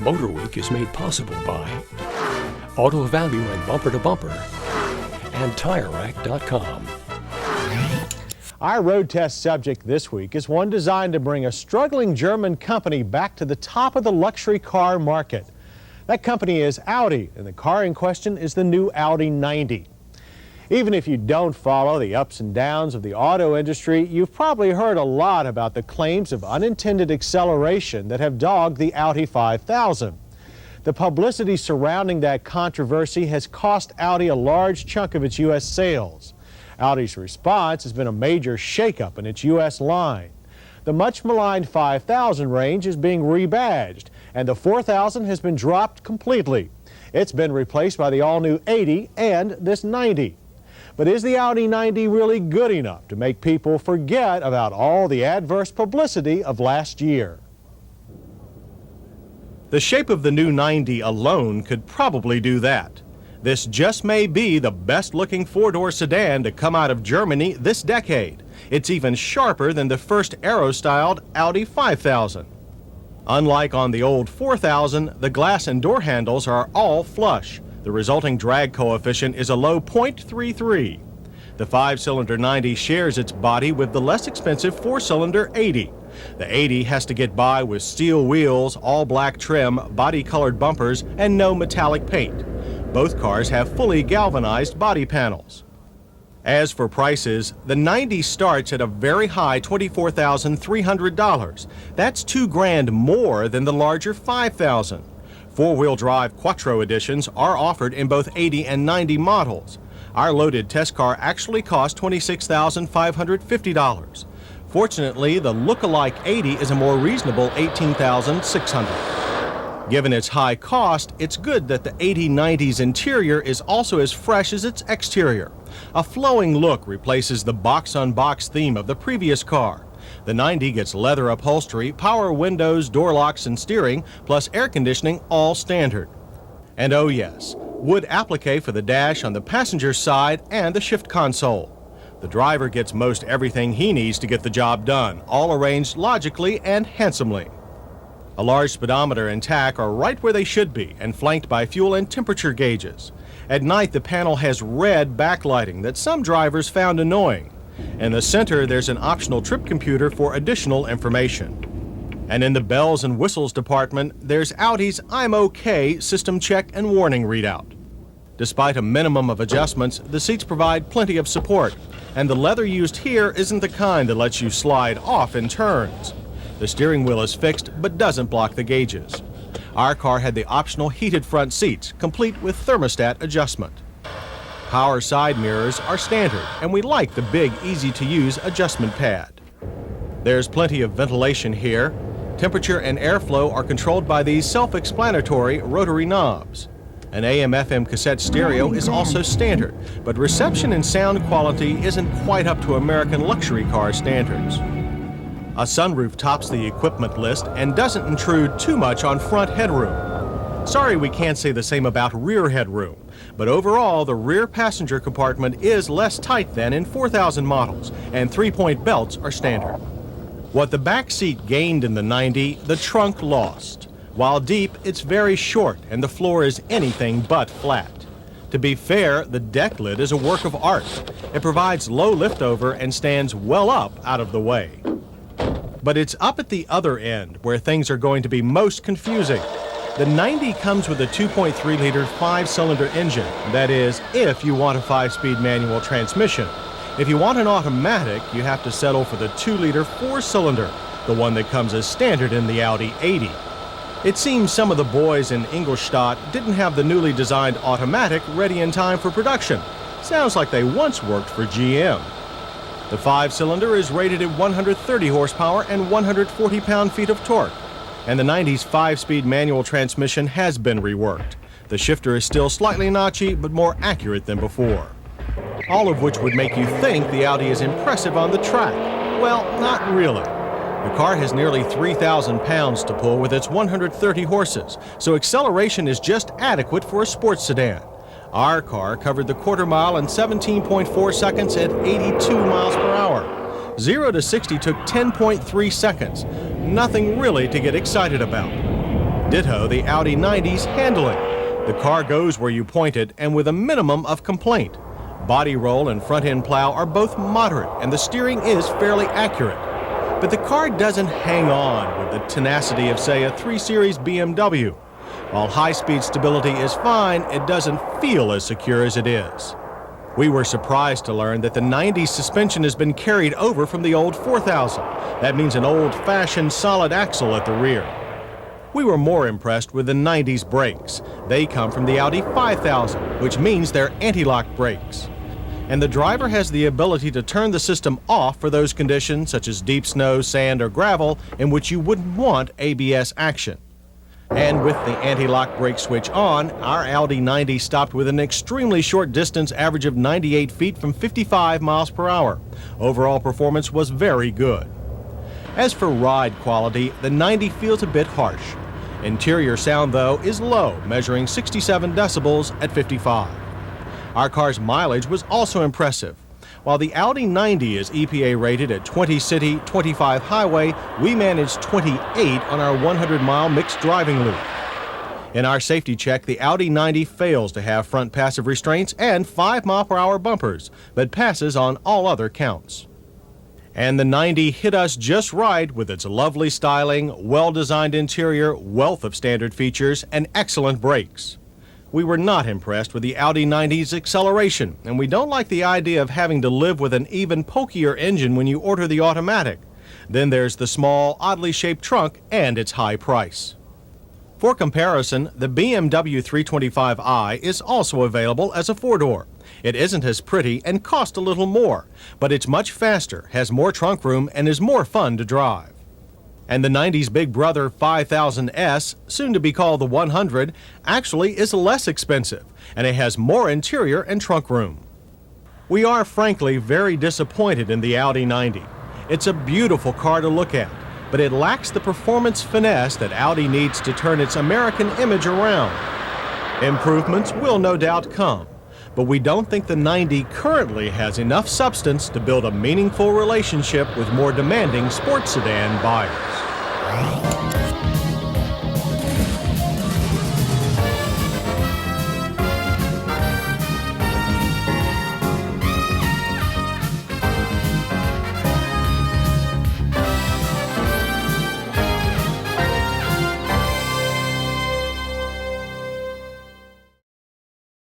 MotorWeek is made possible by Auto Value and Bumper to Bumper and TireRack.com. Our road test subject this week is one designed to bring a struggling German company back to the top of the luxury car market. That company is Audi, and the car in question is the new Audi 90. Even if you don't follow the ups and downs of the auto industry, you've probably heard a lot about the claims of unintended acceleration that have dogged the Audi 5000. The publicity surrounding that controversy has cost Audi a large chunk of its U.S. sales. Audi's response has been a major shakeup in its U.S. line. The much maligned 5000 range is being rebadged, and the 4000 has been dropped completely. It's been replaced by the all-new 80 and this 90. But is the Audi 90 really good enough to make people forget about all the adverse publicity of last year? The shape of the new 90 alone could probably do that. This just may be the best-looking four-door sedan to come out of Germany this decade. It's even sharper than the first aero-styled Audi 5000. Unlike on the old 4000, the glass and door handles are all flush. The resulting drag coefficient is a low 0.33. The 5-cylinder 90 shares its body with the less expensive 4-cylinder 80. The 80 has to get by with steel wheels, all black trim, body-colored bumpers, and no metallic paint. Both cars have fully galvanized body panels. As for prices, the 90 starts at a very high $24,300. That's $2,000 more than the larger 5000. Four-wheel drive Quattro editions are offered in both 80 and 90 models. Our loaded test car actually cost $26,550. Fortunately, the look-alike 80 is a more reasonable $18,600. Given its high cost, it's good that the 8090's interior is also as fresh as its exterior. A flowing look replaces the box-on-box theme of the previous car. The 90 gets leather upholstery, power windows, door locks, and steering, plus air conditioning, all standard. And oh yes, wood applique for the dash on the passenger side and the shift console. The driver gets most everything he needs to get the job done, all arranged logically and handsomely. A large speedometer and tach are right where they should be and flanked by fuel and temperature gauges. At night, the panel has red backlighting that some drivers found annoying. In the center, there's an optional trip computer for additional information. And in the bells and whistles department, there's Audi's I'm OK system check and warning readout. Despite a minimum of adjustments, the seats provide plenty of support, and the leather used here isn't the kind that lets you slide off in turns. The steering wheel is fixed but doesn't block the gauges. Our car had the optional heated front seats, complete with thermostat adjustment. Power side mirrors are standard, and we like the big, easy-to-use adjustment pad. There's plenty of ventilation here. Temperature and airflow are controlled by these self-explanatory rotary knobs. An AM/FM cassette stereo is also standard, but reception and sound quality isn't quite up to American luxury car standards. A sunroof tops the equipment list and doesn't intrude too much on front headroom. Sorry we can't say the same about rear headroom, but overall the rear passenger compartment is less tight than in 4000 models, and 3-point belts are standard. What the back seat gained in the 90, the trunk lost. While deep, it's very short, and the floor is anything but flat. To be fair, the deck lid is a work of art. It provides low liftover and stands well up out of the way. But it's up at the other end where things are going to be most confusing. The 90 comes with a 2.3-liter 5-cylinder engine. That is, if you want a 5-speed manual transmission. If you want an automatic, you have to settle for the 2-liter 4-cylinder, the one that comes as standard in the Audi 80. It seems some of the boys in Ingolstadt didn't have the newly designed automatic ready in time for production. Sounds like they once worked for GM. The 5-cylinder is rated at 130 horsepower and 140 pound-feet of torque. And the 90's 5-speed manual transmission has been reworked. The shifter is still slightly notchy, but more accurate than before. All of which would make you think the Audi is impressive on the track. Well, not really. The car has nearly 3,000 pounds to pull with its 130 horses, so acceleration is just adequate for a sports sedan. Our car covered the quarter mile in 17.4 seconds at 82 miles per hour. 0 to 60 took 10.3 seconds. Nothing really to get excited about. Ditto the Audi 90's handling. The car goes where you point it and with a minimum of complaint. Body roll and front-end plow are both moderate and the steering is fairly accurate. But the car doesn't hang on with the tenacity of, say, a 3 Series BMW. While high-speed stability is fine, it doesn't feel as secure as it is. We were surprised to learn that the 90's suspension has been carried over from the old 4000. That means an old-fashioned solid axle at the rear. We were more impressed with the 90's brakes. They come from the Audi 5000, which means they're anti-lock brakes. And the driver has the ability to turn the system off for those conditions such as deep snow, sand, or gravel in which you wouldn't want ABS action. And with the anti-lock brake switch on, our Audi 90 stopped with an extremely short distance average of 98 feet from 55 miles per hour. Overall performance was very good. As for ride quality, the 90 feels a bit harsh. Interior sound, though, is low, measuring 67 decibels at 55. Our car's mileage was also impressive. While the Audi 90 is EPA rated at 20 city, 25 highway, we managed 28 on our 100-mile mixed driving loop. In our safety check, the Audi 90 fails to have front passive restraints and 5-mile-per-hour bumpers, but passes on all other counts. And the 90 hit us just right with its lovely styling, well-designed interior, wealth of standard features, and excellent brakes. We were not impressed with the Audi 90's acceleration, and we don't like the idea of having to live with an even pokier engine when you order the automatic. Then there's the small, oddly shaped trunk and its high price. For comparison, the BMW 325i is also available as a 4-door. It isn't as pretty and costs a little more, but it's much faster, has more trunk room, and is more fun to drive. And the 90's big brother 5000S, soon to be called the 100, actually is less expensive, and it has more interior and trunk room. We are frankly very disappointed in the Audi 90. It's a beautiful car to look at, but it lacks the performance finesse that Audi needs to turn its American image around. Improvements will no doubt come, but we don't think the 90 currently has enough substance to build a meaningful relationship with more demanding sports sedan buyers.